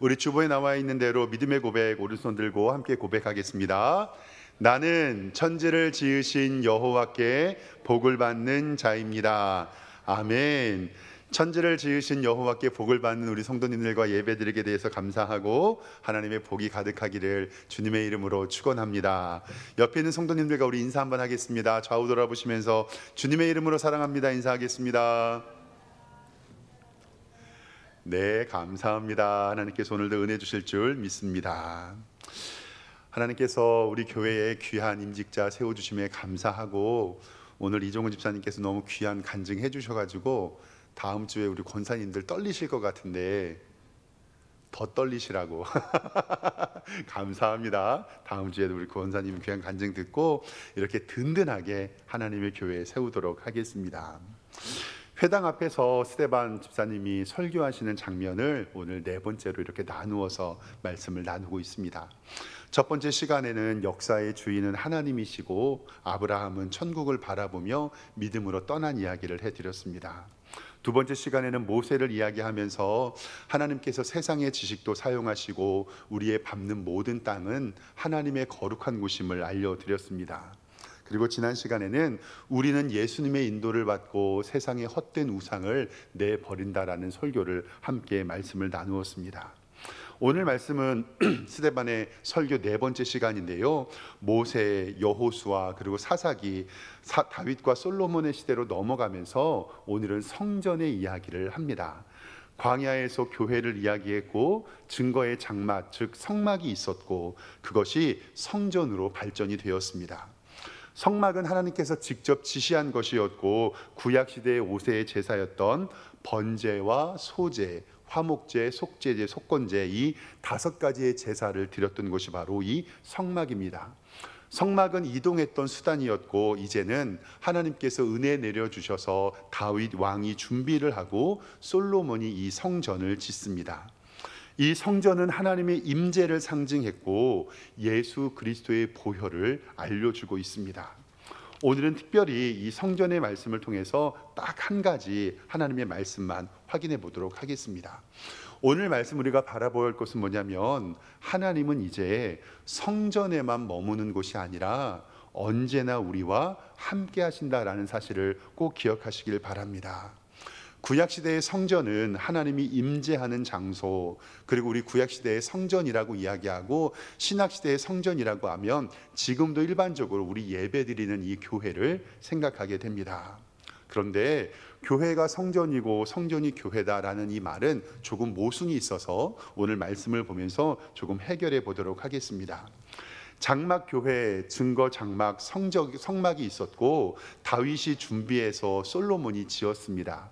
우리 주보에 나와 있는 대로 믿음의 고백 오른손 들고 함께 고백하겠습니다. 나는 천지를 지으신 여호와께 복을 받는 자입니다. 아멘. 천지를 지으신 여호와께 복을 받는 우리 성도님들과 예배드리게 돼서 감사하고 하나님의 복이 가득하기를 주님의 이름으로 축원합니다. 옆에 있는 성도님들과 우리 인사 한번 하겠습니다. 좌우 돌아보시면서 주님의 이름으로 사랑합니다 인사하겠습니다. 네, 감사합니다. 하나님께서 오늘도 은혜 주실 줄 믿습니다. 하나님께서 우리 교회에 귀한 임직자 세워주심에 감사하고, 오늘 이종훈 집사님께서 너무 귀한 간증해 주셔가지고 다음 주에 우리 권사님들 떨리실 것 같은데 더 떨리시라고 감사합니다. 다음 주에도 우리 권사님 귀한 간증 듣고 이렇게 든든하게 하나님의 교회에 세우도록 하겠습니다. 회당 앞에서 스데반 집사님이 설교하시는 장면을 오늘 네 번째로 이렇게 나누어서 말씀을 나누고 있습니다. 첫 번째 시간에는 역사의 주인은 하나님이시고 아브라함은 천국을 바라보며 믿음으로 떠난 이야기를 해드렸습니다. 두 번째 시간에는 모세를 이야기하면서 하나님께서 세상의 지식도 사용하시고 우리의 밟는 모든 땅은 하나님의 거룩한 곳임을 알려드렸습니다. 그리고 지난 시간에는 우리는 예수님의 인도를 받고 세상의 헛된 우상을 내버린다라는 설교를 함께 말씀을 나누었습니다. 오늘 말씀은 스데반의 설교 네 번째 시간인데요, 모세, 여호수아 그리고 사사기, 다윗과 솔로몬의 시대로 넘어가면서 오늘은 성전의 이야기를 합니다. 광야에서 교회를 이야기했고 증거의 장막, 즉 성막이 있었고 그것이 성전으로 발전이 되었습니다. 성막은 하나님께서 직접 지시한 것이었고 구약시대의 5세의 제사였던 번제와 소제, 화목제, 속제제, 속건제, 이 5가지의 제사를 드렸던 것이 바로 이 성막입니다. 성막은 이동했던 수단이었고 이제는 하나님께서 은혜 내려주셔서 다윗 왕이 준비를 하고 솔로몬이 이 성전을 짓습니다. 이 성전은 하나님의 임재를 상징했고 예수 그리스도의 보혈을 알려주고 있습니다. 오늘은 특별히 이 성전의 말씀을 통해서 딱 한 가지 하나님의 말씀만 확인해 보도록 하겠습니다. 오늘 말씀 우리가 바라볼 것은 뭐냐면, 하나님은 이제 성전에만 머무는 곳이 아니라 언제나 우리와 함께 하신다라는 사실을 꼭 기억하시길 바랍니다. 구약시대의 성전은 하나님이 임재하는 장소, 그리고 우리 구약시대의 성전이라고 이야기하고 신약시대의 성전이라고 하면 지금도 일반적으로 우리 예배드리는 이 교회를 생각하게 됩니다. 그런데 교회가 성전이고 성전이 교회다라는 이 말은 조금 모순이 있어서 오늘 말씀을 보면서 조금 해결해 보도록 하겠습니다. 장막교회, 증거 장막, 성막이 있었고 다윗이 준비해서 솔로몬이 지었습니다.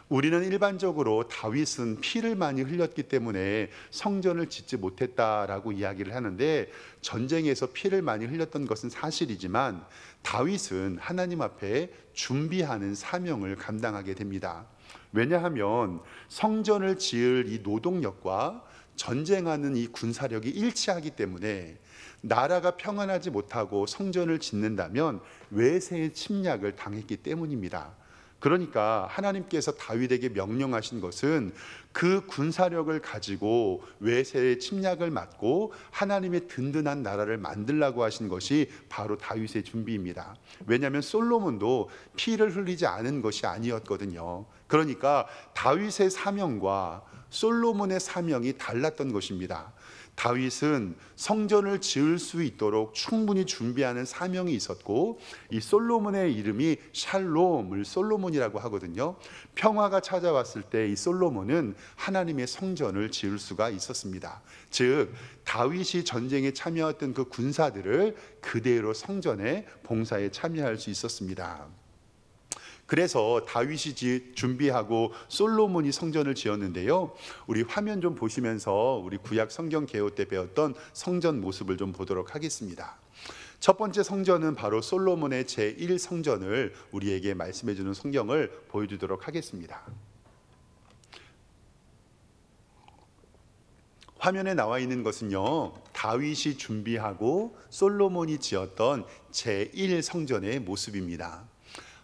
우리는 일반적으로 다윗은 피를 많이 흘렸기 때문에 성전을 짓지 못했다라고 이야기를 하는데, 전쟁에서 피를 많이 흘렸던 것은 사실이지만 다윗은 하나님 앞에 준비하는 사명을 감당하게 됩니다. 왜냐하면 성전을 지을 이 노동력과 전쟁하는 이 군사력이 일치하기 때문에 나라가 평안하지 못하고 성전을 짓는다면 외세의 침략을 당했기 때문입니다. 그러니까 하나님께서 다윗에게 명령하신 것은 그 군사력을 가지고 외세의 침략을 막고 하나님의 든든한 나라를 만들라고 하신 것이 바로 다윗의 준비입니다. 왜냐하면 솔로몬도 피를 흘리지 않은 것이 아니었거든요. 그러니까 다윗의 사명과 솔로몬의 사명이 달랐던 것입니다. 다윗은 성전을 지을 수 있도록 충분히 준비하는 사명이 있었고, 이 솔로몬의 이름이 샬롬을 솔로몬이라고 하거든요. 평화가 찾아왔을 때 이 솔로몬은 하나님의 성전을 지을 수가 있었습니다. 즉 다윗이 전쟁에 참여했던 그 군사들을 그대로 성전의 봉사에 참여할 수 있었습니다. 그래서 다윗이 준비하고 솔로몬이 성전을 지었는데요, 우리 화면 좀 보시면서 우리 구약 성경 개요 때 배웠던 성전 모습을 좀 보도록 하겠습니다. 첫 번째 성전은 바로 솔로몬의 제1성전을 우리에게 말씀해 주는 성경을 보여주도록 하겠습니다. 화면에 나와 있는 것은요, 다윗이 준비하고 솔로몬이 지었던 제1성전의 모습입니다.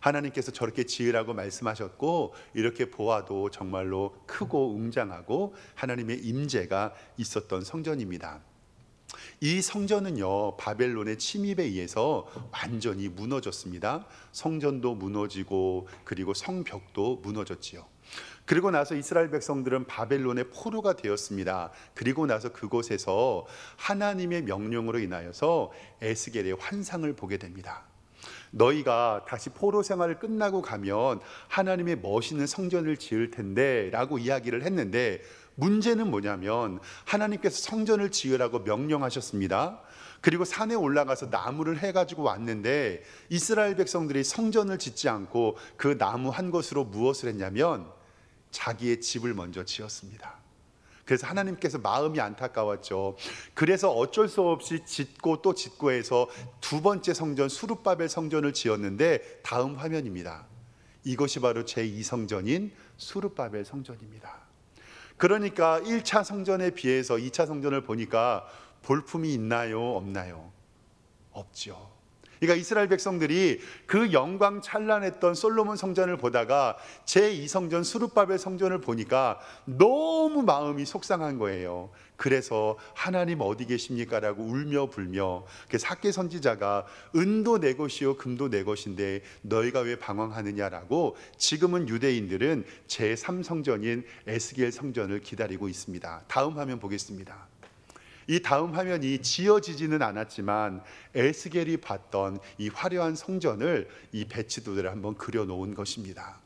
하나님께서 저렇게 지으라고 말씀하셨고 이렇게 보아도 정말로 크고 웅장하고 하나님의 임재가 있었던 성전입니다. 이 성전은요, 바벨론의 침입에 의해서 완전히 무너졌습니다. 성전도 무너지고 그리고 성벽도 무너졌지요. 그리고 나서 이스라엘 백성들은 바벨론의 포로가 되었습니다. 그리고 나서 그곳에서 하나님의 명령으로 인하여서 에스겔의 환상을 보게 됩니다. 너희가 다시 포로 생활을 끝나고 가면 하나님의 멋있는 성전을 지을 텐데 라고 이야기를 했는데, 문제는 뭐냐면 하나님께서 성전을 지으라고 명령하셨습니다. 그리고 산에 올라가서 나무를 해가지고 왔는데 이스라엘 백성들이 성전을 짓지 않고 그 나무 한 것으로 무엇을 했냐면 자기의 집을 먼저 지었습니다. 그래서 하나님께서 마음이 안타까웠죠. 그래서 어쩔 수 없이 짓고 또 짓고 해서 두 번째 성전 수룹바벨 성전을 지었는데, 다음 화면입니다. 이것이 바로 제2성전인 수룹바벨 성전입니다. 그러니까 1차 성전에 비해서 2차 성전을 보니까 볼품이 있나요? 없나요? 없죠. 그러니까 이스라엘 백성들이 그 영광 찬란했던 솔로몬 성전을 보다가 제2성전 수룹바벨 성전을 보니까 너무 마음이 속상한 거예요. 그래서 하나님 어디 계십니까? 라고 울며 불며, 삭개 선지자가 은도 내 것이요 금도 내 것인데 너희가 왜 방황하느냐라고 지금은 유대인들은 제3성전인 에스겔 성전을 기다리고 있습니다. 다음 화면 보겠습니다. 이 다음 화면이 지어지지는 않았지만 에스겔이 봤던 이 화려한 성전을 이 배치도들을 한번 그려놓은 것입니다.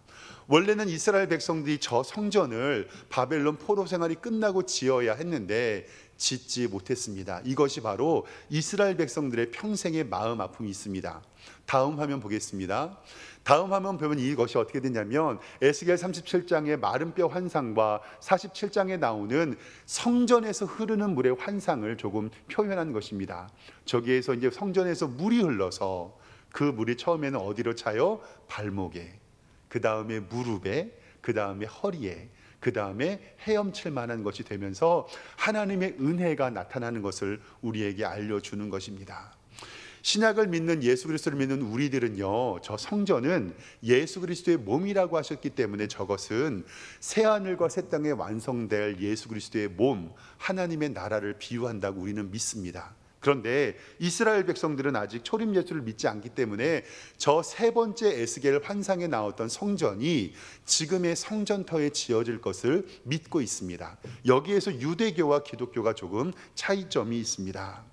원래는 이스라엘 백성들이 저 성전을 바벨론 포로 생활이 끝나고 지어야 했는데 짓지 못했습니다. 이것이 바로 이스라엘 백성들의 평생의 마음 아픔이 있습니다. 다음 화면 보겠습니다. 다음 화면 보면 이것이 어떻게 되냐면 에스겔 37장의 마른 뼈 환상과 47장에 나오는 성전에서 흐르는 물의 환상을 조금 표현한 것입니다. 저기에서 이제 성전에서 물이 흘러서 그 물이 처음에는 어디로 차요? 발목에, 그 다음에 무릎에, 그 다음에 허리에, 그 다음에 헤엄칠 만한 것이 되면서 하나님의 은혜가 나타나는 것을 우리에게 알려주는 것입니다. 신약을 믿는, 예수 그리스도를 믿는 우리들은요, 저 성전은 예수 그리스도의 몸이라고 하셨기 때문에 저것은 새하늘과 새 땅에 완성될 예수 그리스도의 몸, 하나님의 나라를 비유한다고 우리는 믿습니다. 그런데 이스라엘 백성들은 아직 초림 예수를 믿지 않기 때문에 저 세 번째 에스겔 환상에 나왔던 성전이 지금의 성전터에 지어질 것을 믿고 있습니다. 여기에서 유대교와 기독교가 조금 차이점이 있습니다.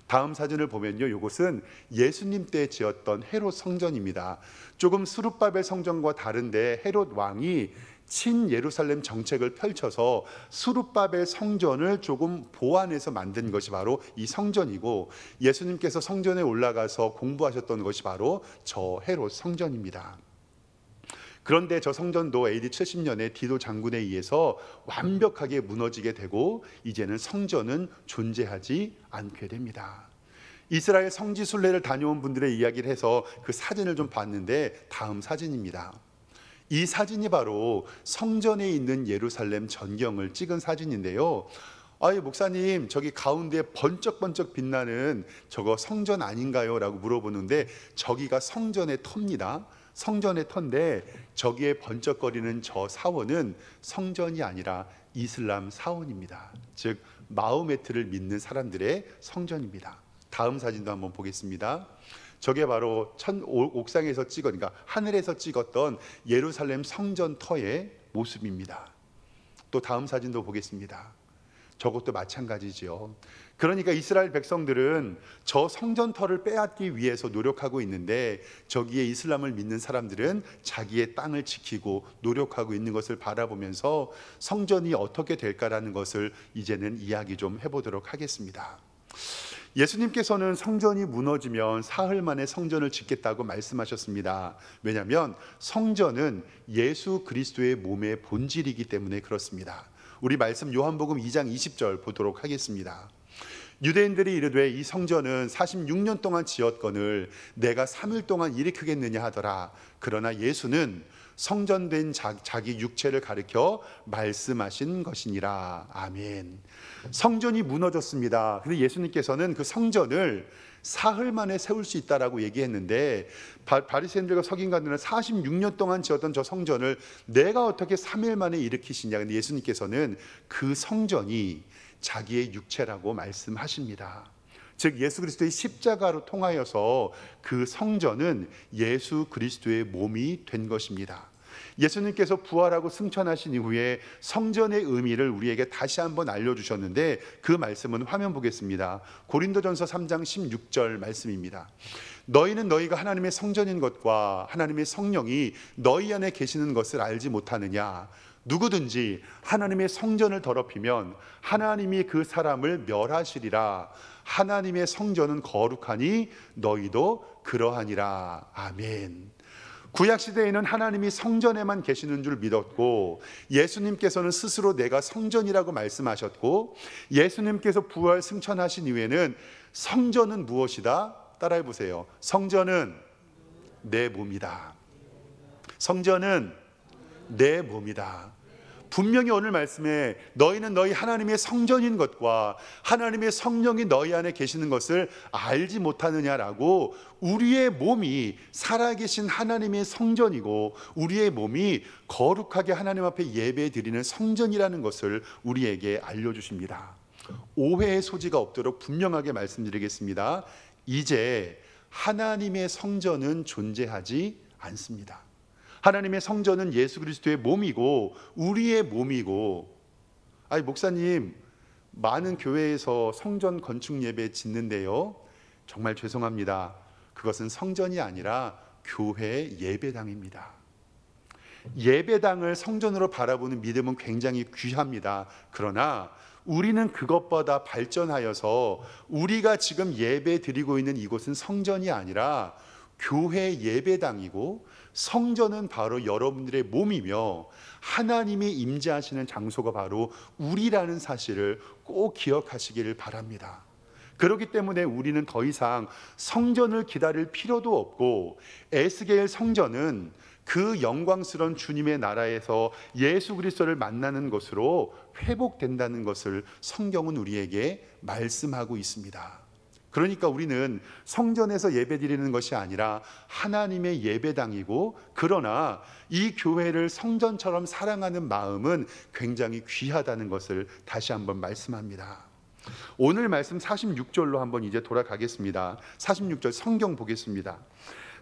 다음 사진을 보면요, 이것은 예수님 때 지었던 헤롯 성전입니다. 조금 수룹바벨 성전과 다른데 헤롯 왕이 친 예루살렘 정책을 펼쳐서 수룹바벨 성전을 조금 보완해서 만든 것이 바로 이 성전이고, 예수님께서 성전에 올라가서 공부하셨던 것이 바로 저 헤롯 성전입니다. 그런데 저 성전도 AD 70년에 디도 장군에 의해서 완벽하게 무너지게 되고 이제는 성전은 존재하지 않게 됩니다. 이스라엘 성지 순례를 다녀온 분들의 이야기를 해서 그 사진을 좀 봤는데 다음 사진입니다. 이 사진이 바로 성전에 있는 예루살렘 전경을 찍은 사진인데요. 아유, 목사님, 저기 가운데 번쩍번쩍 빛나는 저거 성전 아닌가요? 라고 물어보는데 저기가 성전의 터입니다. 성전의 터인데 저기에 번쩍거리는 저 사원은 성전이 아니라 이슬람 사원입니다. 즉 마호메트를 믿는 사람들의 성전입니다. 다음 사진도 한번 보겠습니다. 저게 바로 옥상에서 그러니까 하늘에서 찍었던 예루살렘 성전터의 모습입니다. 또 다음 사진도 보겠습니다. 저것도 마찬가지죠. 그러니까 이스라엘 백성들은 저 성전터를 빼앗기 위해서 노력하고 있는데 저기에 이슬람을 믿는 사람들은 자기의 땅을 지키고 노력하고 있는 것을 바라보면서 성전이 어떻게 될까라는 것을 이제는 이야기 좀 해보도록 하겠습니다. 예수님께서는 성전이 무너지면 사흘 만에 성전을 짓겠다고 말씀하셨습니다. 왜냐하면 성전은 예수 그리스도의 몸의 본질이기 때문에 그렇습니다. 우리 말씀 요한복음 2장 20절 보도록 하겠습니다. 유대인들이 이르되 이 성전은 46년 동안 지었거늘 내가 3일 동안 일으키겠느냐 하더라. 그러나 예수는 성전된 자기 육체를 가리켜 말씀하신 것이니라. 아멘. 성전이 무너졌습니다. 근데 예수님께서는 그 성전을 사흘 만에 세울 수 있다라고 얘기했는데, 바리새인들과 서기관들은 46년 동안 지었던 저 성전을 내가 어떻게 3일 만에 일으키시냐. 근데 예수님께서는 그 성전이 자기의 육체라고 말씀하십니다. 즉 예수 그리스도의 십자가로 통하여서 그 성전은 예수 그리스도의 몸이 된 것입니다. 예수님께서 부활하고 승천하신 이후에 성전의 의미를 우리에게 다시 한번 알려주셨는데, 그 말씀은 화면 보겠습니다. 고린도전서 3장 16절 말씀입니다. 너희는 너희가 하나님의 성전인 것과 하나님의 성령이 너희 안에 계시는 것을 알지 못하느냐. 누구든지 하나님의 성전을 더럽히면 하나님이 그 사람을 멸하시리라. 하나님의 성전은 거룩하니 너희도 그러하니라. 아멘. 구약시대에는 하나님이 성전에만 계시는 줄 믿었고, 예수님께서는 스스로 내가 성전이라고 말씀하셨고, 예수님께서 부활 승천하신 이후에는 성전은 무엇이다? 따라해 보세요. 성전은 내 몸이다. 성전은 내 몸이다. 분명히 오늘 말씀에 너희는 너희 하나님의 성전인 것과 하나님의 성령이 너희 안에 계시는 것을 알지 못하느냐라고, 우리의 몸이 살아계신 하나님의 성전이고 우리의 몸이 거룩하게 하나님 앞에 예배 드리는 성전이라는 것을 우리에게 알려주십니다. 오해의 소지가 없도록 분명하게 말씀드리겠습니다. 이제 하나님의 성전은 존재하지 않습니다. 하나님의 성전은 예수 그리스도의 몸이고 우리의 몸이고, 아니 목사님 많은 교회에서 성전 건축 예배 짓는데요, 정말 죄송합니다. 그것은 성전이 아니라 교회 예배당입니다. 예배당을 성전으로 바라보는 믿음은 굉장히 귀합니다. 그러나 우리는 그것보다 발전하여서 우리가 지금 예배 드리고 있는 이곳은 성전이 아니라 교회 예배당이고, 성전은 바로 여러분들의 몸이며 하나님이 임재하시는 장소가 바로 우리라는 사실을 꼭 기억하시기를 바랍니다. 그렇기 때문에 우리는 더 이상 성전을 기다릴 필요도 없고, 에스겔 성전은 그 영광스러운 주님의 나라에서 예수 그리스도를 만나는 것으로 회복된다는 것을 성경은 우리에게 말씀하고 있습니다. 그러니까 우리는 성전에서 예배드리는 것이 아니라 하나님의 예배당이고, 그러나 이 교회를 성전처럼 사랑하는 마음은 굉장히 귀하다는 것을 다시 한번 말씀합니다. 오늘 말씀 46절로 한번 이제 돌아가겠습니다. 46절 성경 보겠습니다.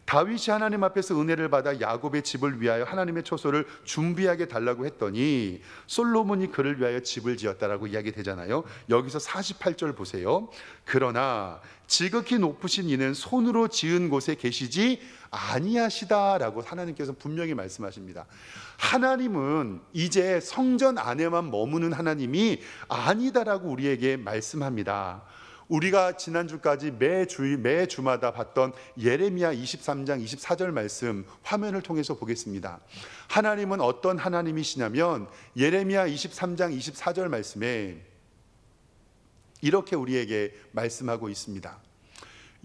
다윗이 하나님 앞에서 은혜를 받아 야곱의 집을 위하여 하나님의 초소를 준비하게 달라고 했더니 솔로몬이 그를 위하여 집을 지었다라고 이야기되잖아요. 여기서 48절 보세요. 그러나 지극히 높으신 이는 손으로 지은 곳에 계시지 아니하시다라고 하나님께서 분명히 말씀하십니다. 하나님은 이제 성전 안에만 머무는 하나님이 아니다라고 우리에게 말씀합니다. 우리가 지난주까지 매 주마다 봤던 예레미야 23장 24절 말씀 화면을 통해서 보겠습니다. 하나님은 어떤 하나님이시냐면, 예레미야 23장 24절 말씀에 이렇게 우리에게 말씀하고 있습니다.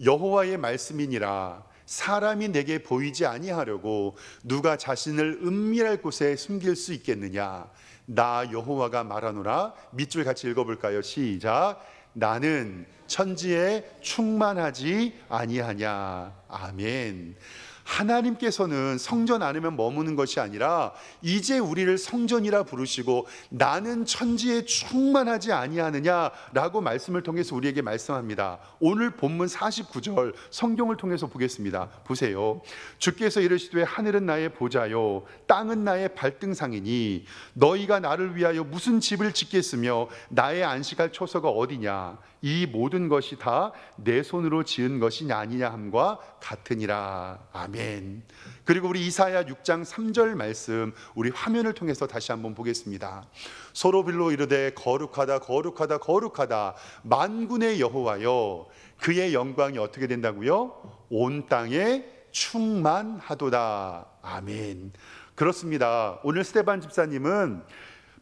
여호와의 말씀이니라. 사람이 내게 보이지 아니하려고 누가 자신을 은밀할 곳에 숨길 수 있겠느냐. 나 여호와가 말하노라. 밑줄 같이 읽어볼까요? 시작. 나는 천지에 충만하지 아니하냐. 아멘. 하나님께서는 성전 안에만 머무는 것이 아니라 이제 우리를 성전이라 부르시고 나는 천지에 충만하지 아니하느냐라고 말씀을 통해서 우리에게 말씀합니다. 오늘 본문 49절 성경을 통해서 보겠습니다. 보세요. 주께서 이르시되 하늘은 나의 보좌요 땅은 나의 발등상이니 너희가 나를 위하여 무슨 집을 짓겠으며 나의 안식할 초소가 어디냐. 이 모든 것이 다 내 손으로 지은 것이 아니냐 함과 같으니라. 아멘. 그리고 우리 이사야 6장 3절 말씀 우리 화면을 통해서 다시 한번 보겠습니다. 소로빌로 이르되 거룩하다 거룩하다 거룩하다 만군의 여호와여. 그의 영광이 어떻게 된다고요? 온 땅에 충만하도다. 아멘. 그렇습니다. 오늘 스데반 집사님은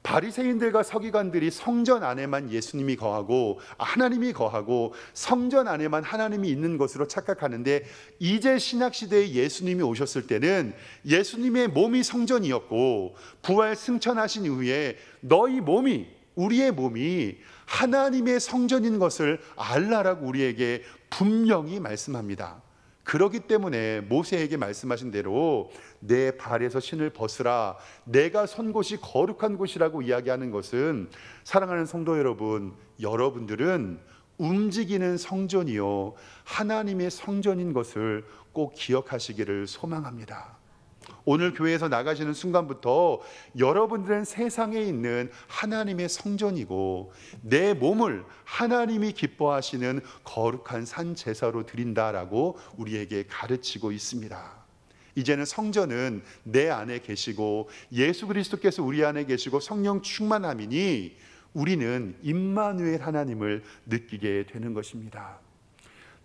바리새인들과 서기관들이 성전 안에만 예수님이 거하고 하나님이 거하고 성전 안에만 하나님이 있는 것으로 착각하는데, 이제 신약시대에 예수님이 오셨을 때는 예수님의 몸이 성전이었고 부활 승천하신 이후에 너희 몸이, 우리의 몸이 하나님의 성전인 것을 알라라고 우리에게 분명히 말씀합니다. 그렇기 때문에 모세에게 말씀하신 대로 내 발에서 신을 벗으라, 내가 선 곳이 거룩한 곳이라고 이야기하는 것은, 사랑하는 성도 여러분, 여러분들은 움직이는 성전이요 하나님의 성전인 것을 꼭 기억하시기를 소망합니다. 오늘 교회에서 나가시는 순간부터 여러분들은 세상에 있는 하나님의 성전이고 내 몸을 하나님이 기뻐하시는 거룩한 산 제사로 드린다라고 우리에게 가르치고 있습니다. 이제는 성전은 내 안에 계시고 예수 그리스도께서 우리 안에 계시고 성령 충만함이니 우리는 임마누엘 하나님을 느끼게 되는 것입니다.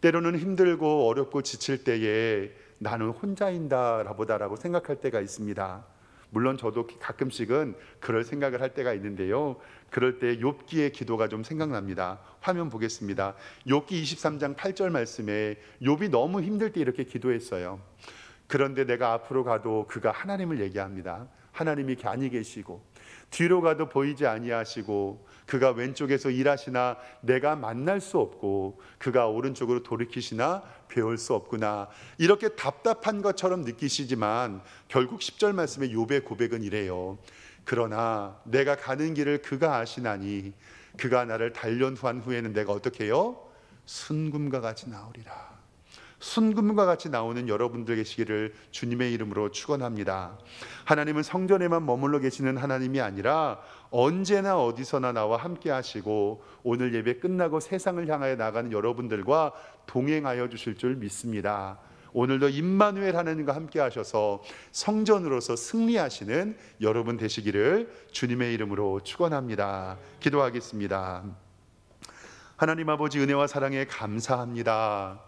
때로는 힘들고 어렵고 지칠 때에 나는 혼자인다 보다라고 생각할 때가 있습니다. 물론 저도 가끔씩은 그럴 생각을 할 때가 있는데요, 그럴 때 욥기의 기도가 좀 생각납니다. 화면 보겠습니다. 욥기 23장 8절 말씀에 욥이 너무 힘들 때 이렇게 기도했어요. 그런데 내가 앞으로 가도, 그가 하나님을 얘기합니다. 하나님이 안히 계시고 뒤로 가도 보이지 아니하시고 그가 왼쪽에서 일하시나 내가 만날 수 없고 그가 오른쪽으로 돌이키시나 배울 수 없구나. 이렇게 답답한 것처럼 느끼시지만 결국 10절 말씀에 욥의 고백은 이래요. 그러나 내가 가는 길을 그가 아시나니 그가 나를 단련한 후에는 내가 어떻게 해요? 순금과 같이 나오리라. 순금과 같이 나오는 여러분들 계시기를 주님의 이름으로 축원합니다. 하나님은 성전에만 머물러 계시는 하나님이 아니라 언제나 어디서나 나와 함께 하시고 오늘 예배 끝나고 세상을 향하여 나가는 여러분들과 동행하여 주실 줄 믿습니다. 오늘도 임마누엘 하나님과 함께 하셔서 성전으로서 승리하시는 여러분 되시기를 주님의 이름으로 축원합니다. 기도하겠습니다. 하나님 아버지, 은혜와 사랑에 감사합니다.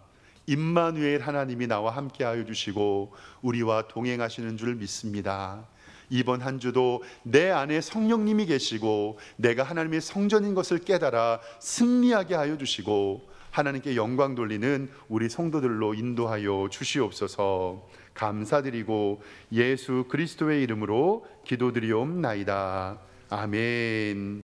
임마누엘 하나님이 나와 함께하여 주시고 우리와 동행하시는 줄 믿습니다. 이번 한 주도 내 안에 성령님이 계시고 내가 하나님의 성전인 것을 깨달아 승리하게 하여 주시고 하나님께 영광 돌리는 우리 성도들로 인도하여 주시옵소서. 감사드리고 예수 그리스도의 이름으로 기도드리옵나이다. 아멘.